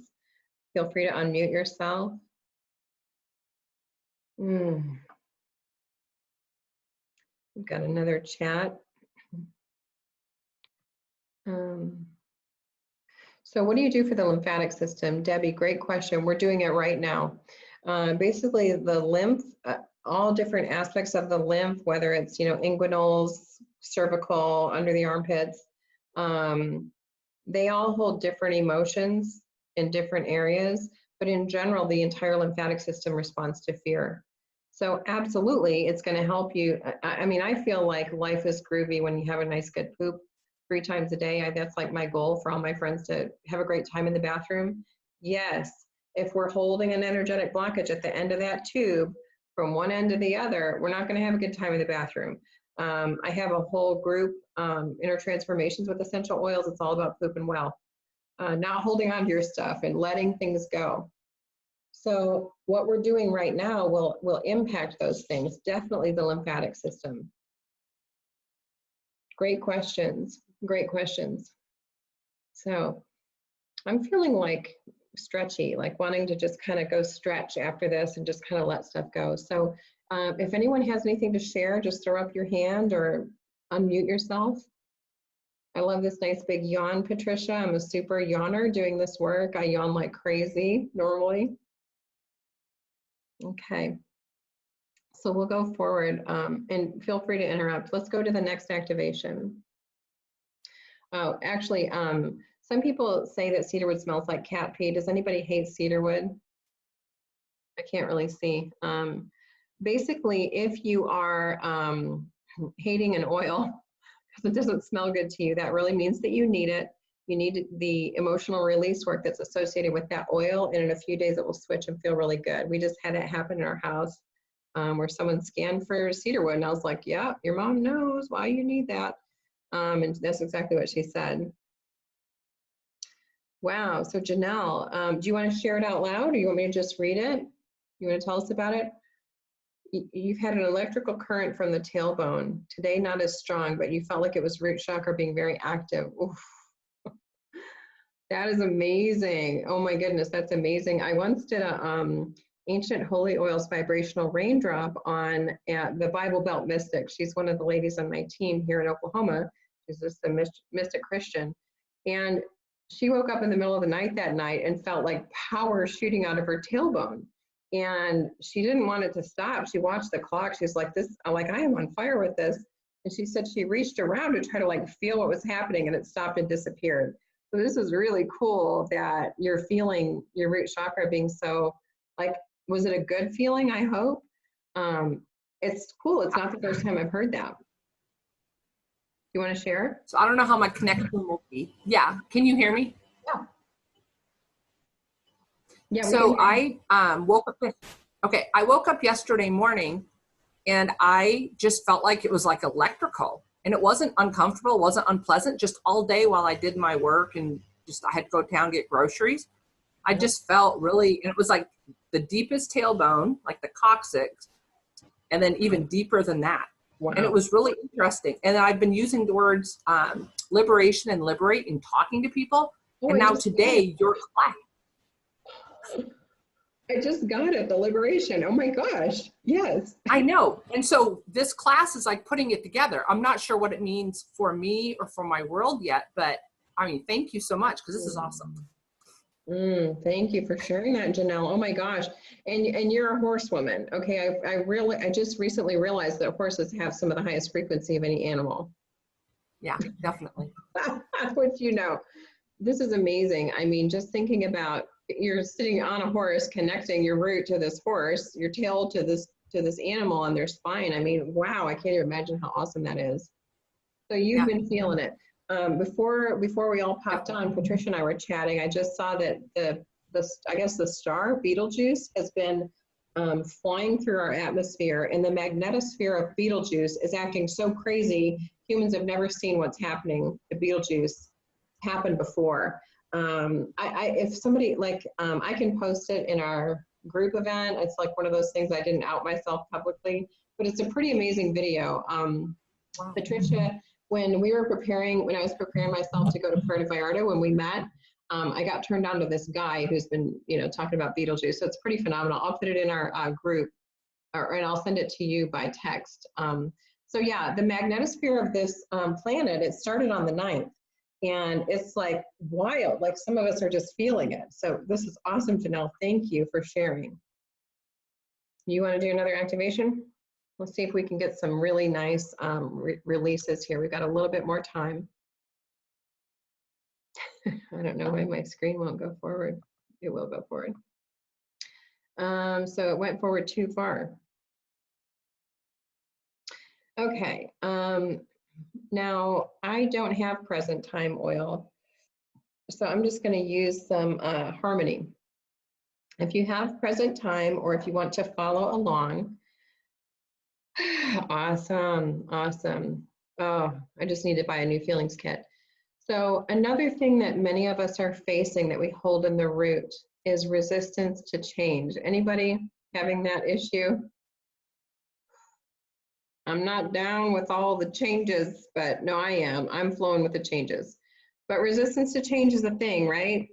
[SPEAKER 1] feel free to unmute yourself. We've got another chat. So what do you do for the lymphatic system? Debbie, great question. We're doing it right now. Basically, the lymph, all different aspects of the lymph, whether it's, you know, inguinals, cervical, under the armpits, they all hold different emotions in different areas, but in general, the entire lymphatic system responds to fear. So absolutely, it's going to help you. I mean, I feel like life is groovy when you have a nice, good poop 3 times a day. That's like my goal for all my friends, to have a great time in the bathroom. Yes, if we're holding an energetic blockage at the end of that tube from one end to the other, we're not going to have a good time in the bathroom. I have a whole group, Inner Transformations with Essential Oils. It's all about pooping well, not holding on to your stuff and letting things go. So what we're doing right now will impact those things, definitely the lymphatic system. Great questions, great questions. So I'm feeling like stretchy, like wanting to just kind of go stretch after this and just kind of let stuff go. So if anyone has anything to share, just throw up your hand or unmute yourself. I love this nice big yawn, Patricia. I'm a super yawner doing this work. I yawn like crazy normally. Okay, so we'll go forward and feel free to interrupt. Let's go to the next activation. Oh, actually, some people say that cedarwood smells like cat pee. Does anybody hate cedarwood? I can't really see. Basically, if you are hating an oil because it doesn't smell good to you, that really means that you need it. You need the emotional release work that's associated with that oil, and in a few days it will switch and feel really good. We just had it happen in our house where someone scanned for cedarwood, and I was like, yeah, your mom knows why you need that. And that's exactly what she said. Wow, so Janelle, do you want to share it out loud, or you want me to just read it? You want to tell us about it? You've had an electrical current from the tailbone. Today, not as strong, but you felt like it was root chakra being very active. Oof. That is amazing. Oh my goodness, that's amazing. I once did a Ancient Holy Oils vibrational raindrop on the Bible Belt Mystic. She's one of the ladies on my team here in Oklahoma. She's just a mystic Christian. And she woke up in the middle of the night that night and felt like power shooting out of her tailbone. And she didn't want it to stop. She watched the clock. She's like, I am on fire with this. And she said she reached around to try to like feel what was happening, and it stopped and disappeared. So this is really cool that you're feeling your root chakra being so, like, was it a good feeling? I hope. It's cool. It's not the first time I've heard that. You want to share?
[SPEAKER 5] So I don't know how my connection will be. Yeah, can you hear me?
[SPEAKER 1] Yeah. Yeah.
[SPEAKER 5] So I woke up. Okay, I woke up yesterday morning, and I just felt like it was like electrical, and it wasn't uncomfortable, it wasn't unpleasant. Just all day while I did my work and I had to go down and get groceries, I just felt really, and it was like the deepest tailbone, like the coccyx, and then even deeper than that. Wow. And it was really interesting. And I've been using the words liberation and liberate in talking to people. Oh, and now today, your class.
[SPEAKER 1] I just got it, the liberation. Oh my gosh, yes.
[SPEAKER 5] I know. And so this class is like putting it together. I'm not sure what it means for me or for my world yet, but I mean, thank you so much, because this is awesome.
[SPEAKER 1] Thank you for sharing that, Janelle. Oh my gosh. And you're a horsewoman. Okay, I just recently realized that horses have some of the highest frequency of any animal.
[SPEAKER 5] Yeah, definitely.
[SPEAKER 1] Which, you know, this is amazing. I mean, just thinking about, you're sitting on a horse, connecting your root to this horse, your tail to this animal and their spine. I mean, wow, I can't even imagine how awesome that is. So you've been feeling it. Before we all popped on, Patricia and I were chatting. I just saw that I guess the star Betelgeuse has been flying through our atmosphere, and the magnetosphere of Betelgeuse is acting so crazy. Humans have never seen what's happening to Betelgeuse happen before. If somebody I can post it in our group event. It's like one of those things I didn't out myself publicly, but it's a pretty amazing video. Wow. Patricia, when I was preparing myself to go to Puerto Vallarta when we met, I got turned on to this guy who's been, talking about Betelgeuse. So it's pretty phenomenal. I'll put it in our group, and I'll send it to you by text. So yeah, the magnetosphere of this planet, it started on the 9th. And it's like wild, like some of us are just feeling it. So this is awesome, Janelle. Thank you for sharing. You want to do another activation? Let's see if we can get some really nice releases here. We've got a little bit more time. I don't know why my screen won't go forward. It will go forward. So it went forward too far. Okay, now I don't have present time oil, so I'm just going to use some Harmony. If you have present time or if you want to follow along, awesome, awesome. Oh, I just need to buy a new feelings kit. So another thing that many of us are facing that we hold in the root is resistance to change. Anybody having that issue? I'm not down with all the changes, but no, I am. I'm flowing with the changes. But resistance to change is a thing, right?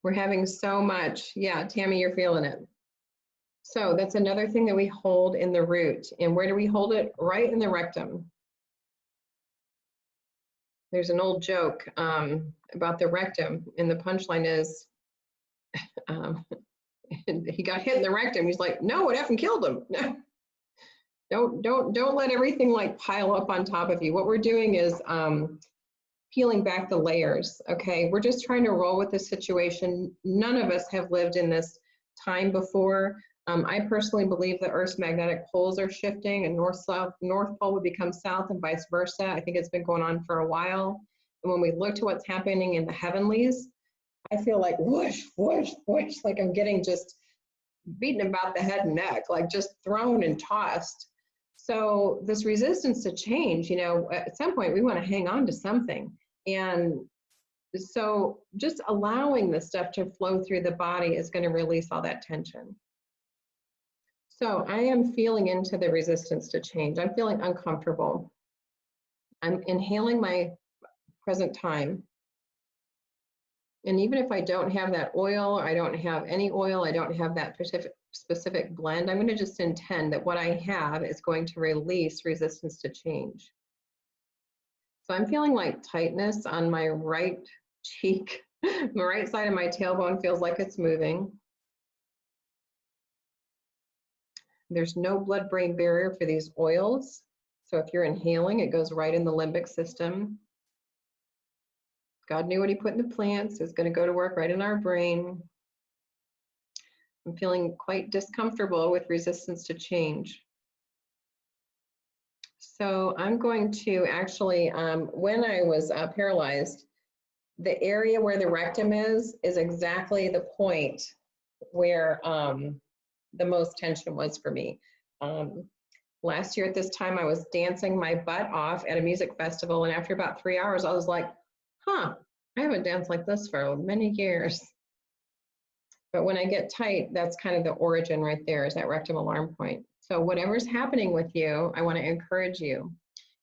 [SPEAKER 1] We're having so much. Yeah, Tammy, you're feeling it. So that's another thing that we hold in the root. And where do we hold it? Right in the rectum. There's an old joke about the rectum, and the punchline is he got hit in the rectum. He's like, no, it effing killed him. Don't let everything like pile up on top of you. What we're doing is peeling back the layers. Okay, we're just trying to roll with the situation. None of us have lived in this time before. I personally believe the Earth's magnetic poles are shifting, and north pole would become south and vice versa. I think it's been going on for a while. And when we look to what's happening in the heavenlies, I feel like whoosh, whoosh, whoosh, like I'm getting just beaten about the head and neck, like just thrown and tossed. So this resistance to change, you know, at some point we want to hang on to something. And so just allowing the stuff to flow through the body is going to release all that tension. So I am feeling into the resistance to change. I'm feeling uncomfortable. I'm inhaling my present time. And even if I don't have that oil, I don't have any oil, I don't have that specific blend, I'm going to just intend that what I have is going to release resistance to change. So I'm feeling like tightness on my right cheek. The right side of my tailbone feels like it's moving. There's no blood-brain barrier for these oils. So if you're inhaling, it goes right in the limbic system. God knew what he put in the plants is going to go to work right in our brain. I'm feeling quite discomfortable with resistance to change. So I'm going to actually, when I was paralyzed, the area where the rectum is exactly the point where the most tension was for me. Last year at this time, I was dancing my butt off at a music festival, and after about 3 hours, I was like, huh, I haven't danced like this for many years. But when I get tight, that's kind of the origin right there, is that rectum alarm point. So whatever's happening with you, I want to encourage you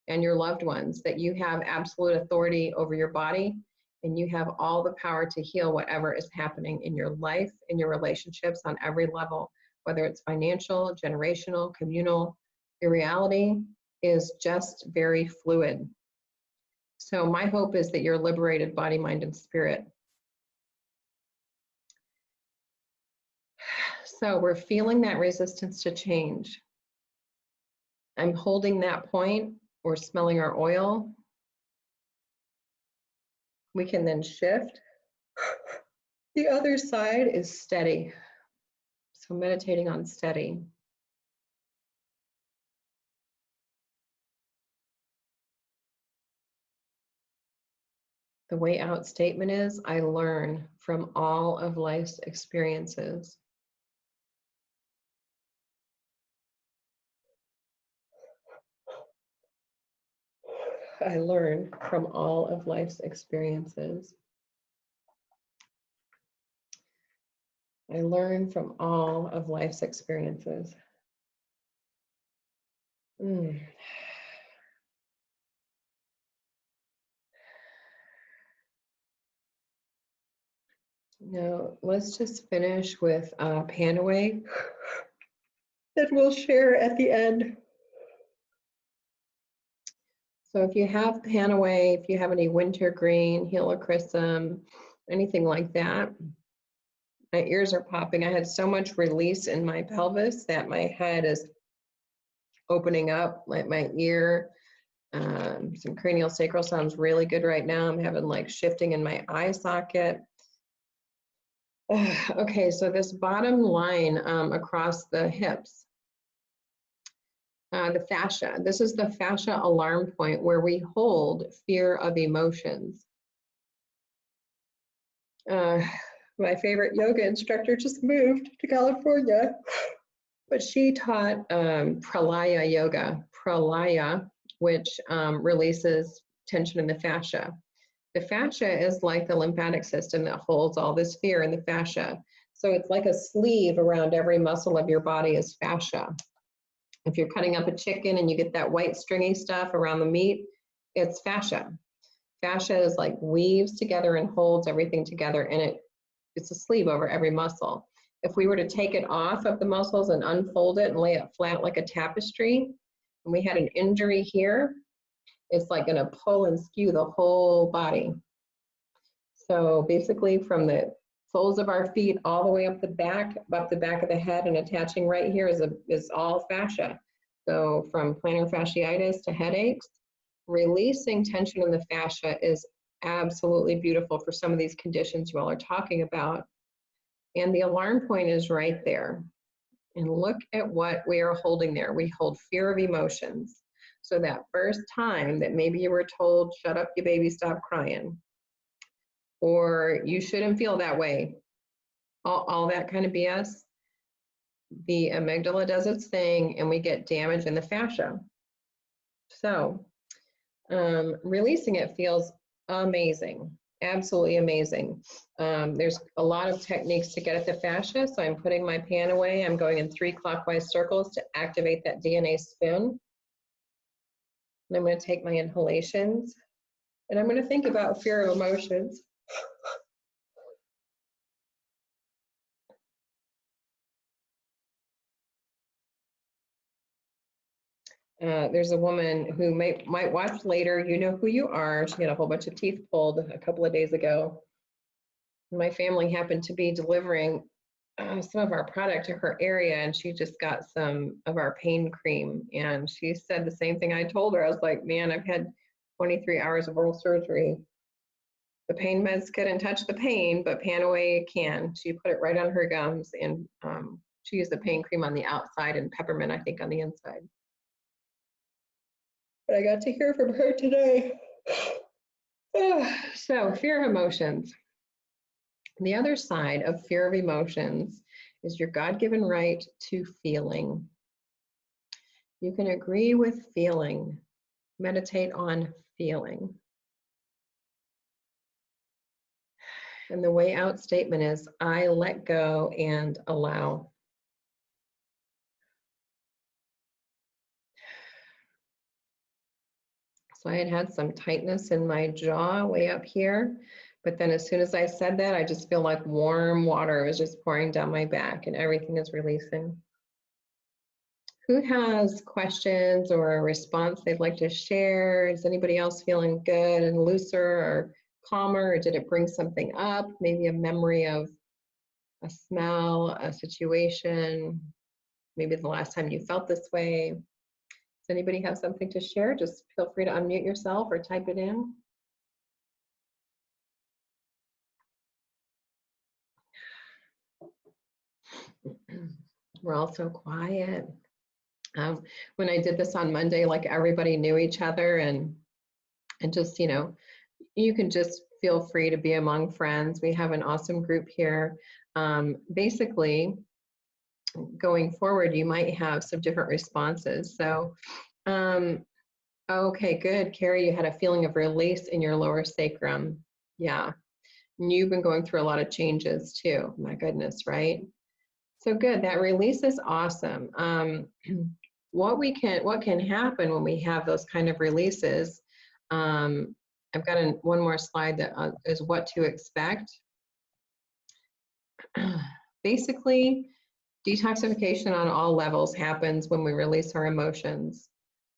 [SPEAKER 1] and your loved ones that you have absolute authority over your body, and you have all the power to heal whatever is happening in your life, in your relationships on every level, whether it's financial, generational, communal. Your reality is just very fluid. So my hope is that you're liberated body, mind, and spirit. So we're feeling that resistance to change. I'm holding that point. We're smelling our oil. We can then shift. The other side is steady. So meditating on steady. The way out statement is, I learn from all of life's experiences. I learn from all of life's experiences. I learn from all of life's experiences. Now, let's just finish with Panaway that we'll share at the end. So if you have Panaway, if you have any wintergreen, helichrysum, anything like that, my ears are popping. I had so much release in my pelvis that my head is opening up, like my ear. Some cranial sacral sounds really good right now. I'm having like shifting in my eye socket. Okay, so this bottom line across the hips, The fascia. This is the fascia alarm point where we hold fear of emotions. My favorite yoga instructor just moved to California, but she taught Pralaya yoga, Pralaya, which releases tension in the fascia. The fascia is like the lymphatic system that holds all this fear in the fascia. So it's like a sleeve around every muscle of your body is fascia. If you're cutting up a chicken and you get that white stringy stuff around the meat, it's fascia. Fascia is like weaves together and holds everything together, and it's a sleeve over every muscle. If we were to take it off of the muscles and unfold it and lay it flat like a tapestry, and we had an injury here, it's like gonna pull and skew the whole body. So basically from the soles of our feet all the way up the back of the head and attaching right here is all fascia. So from plantar fasciitis to headaches, releasing tension in the fascia is absolutely beautiful for some of these conditions you all are talking about. And the alarm point is right there. And look at what we are holding there. We hold fear of emotions. So that first time that maybe you were told, shut up, you baby, stop crying, or you shouldn't feel that way, all that kind of BS, the amygdala does its thing and we get damage in the fascia. So releasing it feels amazing, absolutely amazing. There's a lot of techniques to get at the fascia, so I'm putting my pan away. I'm going in 3 clockwise circles to activate that DNA spin. And I'm going to take my inhalations, and I'm going to think about fear of emotions. There's a woman who might watch later. You know who you are. She had a whole bunch of teeth pulled a couple of days ago. My family happened to be delivering some of our product to her area, and she just got some of our pain cream. And she said the same thing I told her. I was like, man, I've had 23 hours of oral surgery. The pain meds couldn't touch the pain, but Panaway can. She put it right on her gums, and she used the pain cream on the outside and peppermint, I think, on the inside. But I got to hear from her today. So fear of emotions. The other side of fear of emotions is your God-given right to feeling. You can agree with feeling. Meditate on feeling. And the way out statement is, I let go and allow. So I had some tightness in my jaw way up here, but then as soon as I said that, I just feel like warm water was just pouring down my back and everything is releasing. Who has questions or a response they'd like to share? Is anybody else feeling good and looser or calmer, or did it bring something up? Maybe a memory of a smell, a situation, maybe the last time you felt this way. Does anybody have something to share? Just feel free to unmute yourself or type it in. We're all so quiet. When I did this on Monday, like everybody knew each other, and just, you know, you can just feel free to be among friends. We have an awesome group here. Basically, going forward, you might have some different responses. So, okay, good. Carrie, you had a feeling of release in your lower sacrum. Yeah. And you've been going through a lot of changes too. My goodness, right? So good. That release is awesome. What can happen when we have those kind of releases? I've got one more slide that is what to expect. Basically, detoxification on all levels happens when we release our emotions.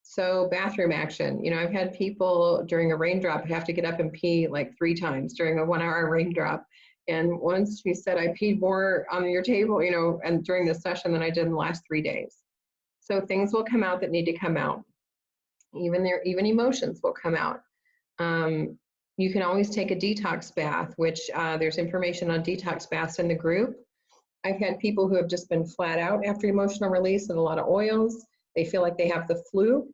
[SPEAKER 1] So bathroom action, you know, I've had people during a raindrop have to get up and pee like 3 times during a 1-hour raindrop. And once she said, I peed more on your table, you know, and during this session than I did in the last 3 days. So things will come out that need to come out. Even emotions will come out. You can always take a detox bath, which there's information on detox baths in the group. I've had people who have just been flat out after emotional release and a lot of oils. they feel like they have the flu,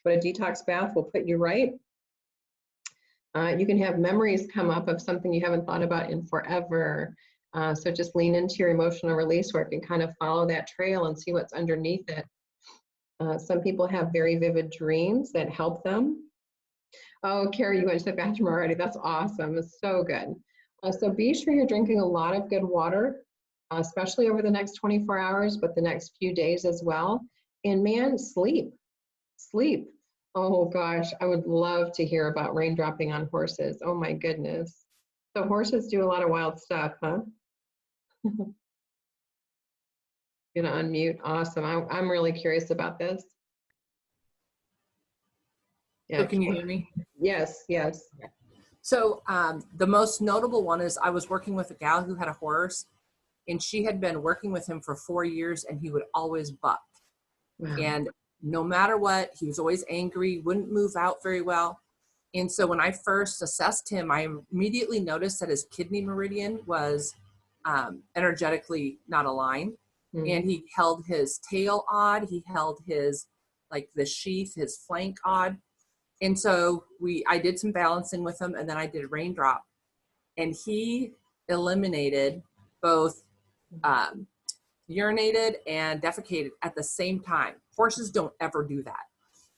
[SPEAKER 1] but a detox bath will put you right. You can have memories come up of something you haven't thought about in forever. So just lean into your emotional release work and kind of follow that trail and see what's underneath it. Some people have very vivid dreams that help them. Oh, Carrie, you went to the bathroom already. That's awesome. It's so good. So be sure you're drinking a lot of good water, especially over the next 24 hours, but the next few days as well. And man, sleep. Sleep. Oh gosh, I would love to hear about raindropping on horses. Oh my goodness. So horses do a lot of wild stuff, huh? Gonna unmute. Awesome. I'm really curious about this.
[SPEAKER 5] So can you hear me?
[SPEAKER 1] Yes, yes.
[SPEAKER 5] So the most notable one is I was working with a gal who had a horse, and she had been working with him for 4 years, and he would always buck.
[SPEAKER 1] Wow.
[SPEAKER 5] And no matter what, he was always angry, wouldn't move out very well. And so when I first assessed him, I immediately noticed that his kidney meridian was energetically not aligned.
[SPEAKER 1] Mm.
[SPEAKER 5] And he held his tail odd. He held his, like the sheath, his flank odd. And so I did some balancing with him, and then I did a raindrop. And he eliminated both urinated and defecated at the same time. Horses don't ever do that.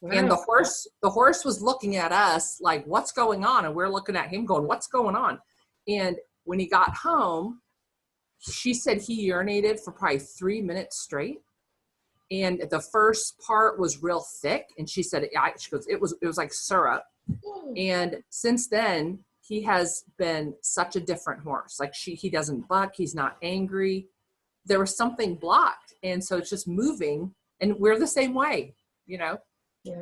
[SPEAKER 1] Wow.
[SPEAKER 5] And the horse was looking at us like, what's going on? And we're looking at him going, what's going on? And when he got home, she said he urinated for probably 3 minutes straight. And the first part was real thick. And she said, she goes, it was like syrup. And since then, he has been such a different horse. Like he doesn't buck. He's not angry. There was something blocked. And so it's just moving. And we're the same way, you know?
[SPEAKER 1] Yeah.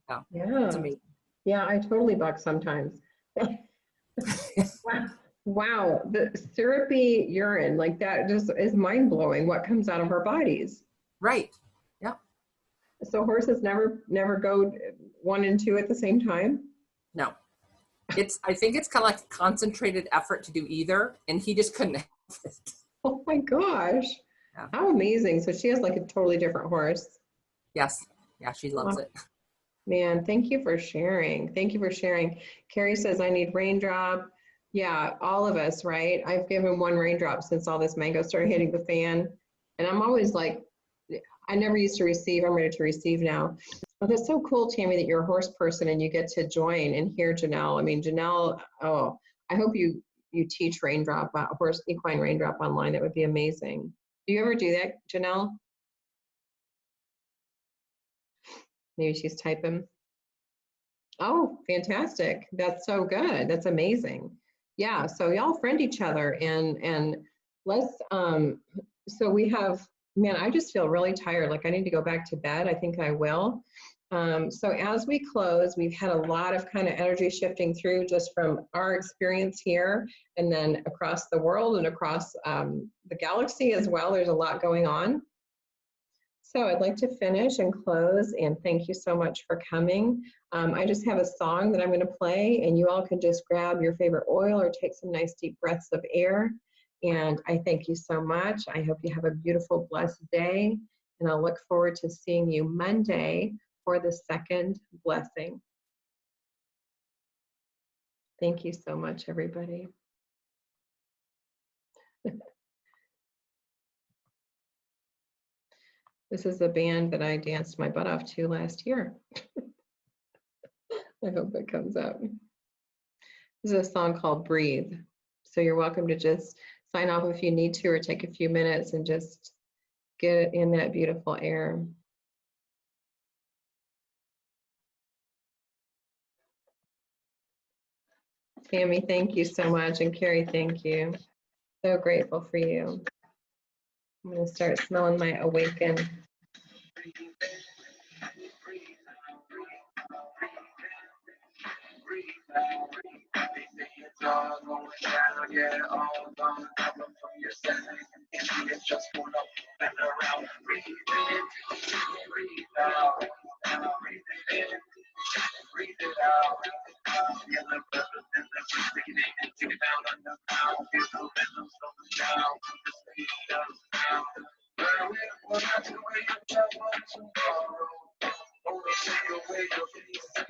[SPEAKER 5] Oh,
[SPEAKER 1] Yeah.
[SPEAKER 5] it's amazing.
[SPEAKER 1] Yeah, I totally buck sometimes. Wow. Wow. The syrupy urine, like that just is mind blowing what comes out of our bodies.
[SPEAKER 5] Right. Yeah.
[SPEAKER 1] So horses never go 1 and 2 at the same time?
[SPEAKER 5] No. I think it's kind of like a concentrated effort to do either. And he just couldn't have it.
[SPEAKER 1] Oh my gosh.
[SPEAKER 5] Yeah.
[SPEAKER 1] How amazing. So she has like a totally different horse.
[SPEAKER 5] Yes. Yeah, she loves it.
[SPEAKER 1] Man, thank you for sharing. Thank you for sharing. Carrie says, I need raindrop. Yeah, all of us, right? I've given 1 raindrop since all this mango started hitting the fan. And I'm always like, I never used to receive. I'm ready to receive now. But that's so cool, Tammy, that you're a horse person and you get to join and hear Janelle. I mean, Janelle, oh, I hope you teach raindrop, horse equine raindrop online. That would be amazing. Do you ever do that, Janelle? Maybe she's typing. Oh, fantastic. That's so good. That's amazing. Yeah, so y'all friend each other and let's, so we have, man, I just feel really tired. Like I need to go back to bed. I think I will. So as we close, we've had a lot of kind of energy shifting through just from our experience here and then across the world and across the galaxy as well. There's a lot going on. So I'd like to finish and close and thank you so much for coming. I just have a song that I'm going to play and you all can just grab your favorite oil or take some nice deep breaths of air. And I thank you so much. I hope you have a beautiful, blessed day. And I'll look forward to seeing you Monday for the second blessing. Thank you so much, everybody. This is a band that I danced my butt off to last year. I hope it comes out. This is a song called Breathe. So you're welcome to just sign off if you need to or take a few minutes and just get in that beautiful air. Tammy, thank you so much. And Carrie, thank you. So grateful for you. I'm going to start smelling my awaken.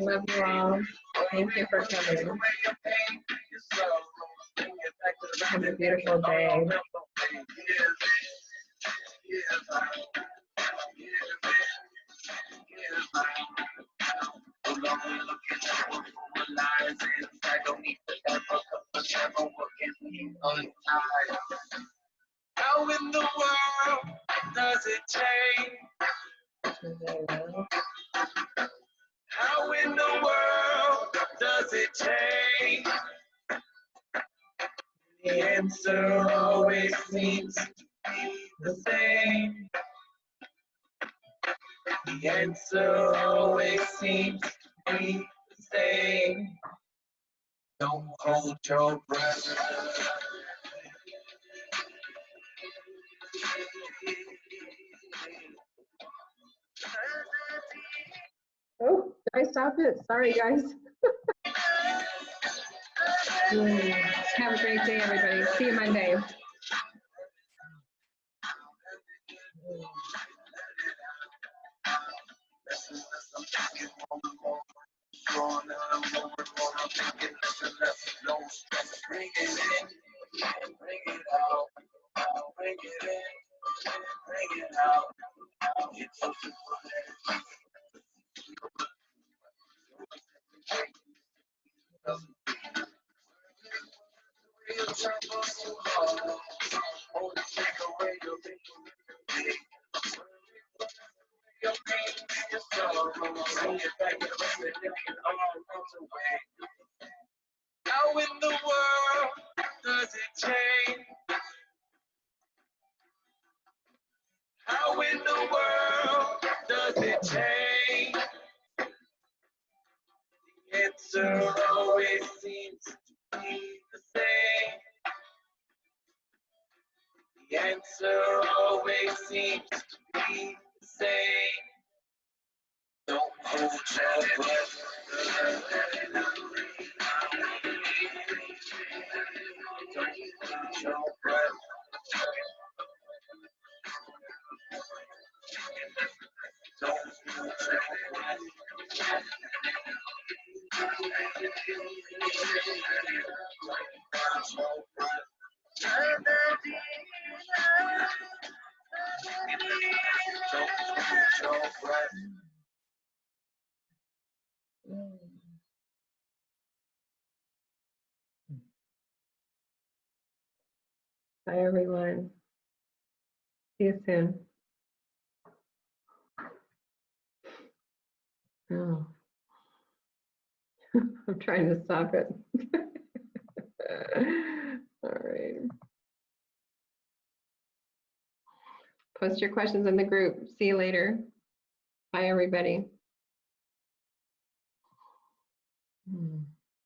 [SPEAKER 1] Love you all. Thank you for coming. Have a beautiful day.
[SPEAKER 6] How in the world does it change? How in the world does it change? The answer always seems to be the same. The answer always seems to be the same. Don't hold your breath.
[SPEAKER 1] Oh, did I stop it? Sorry, guys. Have a great day, everybody. See you Monday.
[SPEAKER 6] Bring it in, bring it out, bring it in, bring it out. It's up to real trouble so long. Only take away your pain. Your pain, your sorrow. Bring it back to us and it can all runs away. How in the world does it change? How in the world does it change? The answer always seems to be the same. The answer always seems to be the same. Don't hold your breath. Don't hold your breath. Don't hold your breath.
[SPEAKER 1] Bye, everyone. See you soon. Oh. I'm trying to stop it. All right. Post your questions in the group. See you later. Bye, everybody.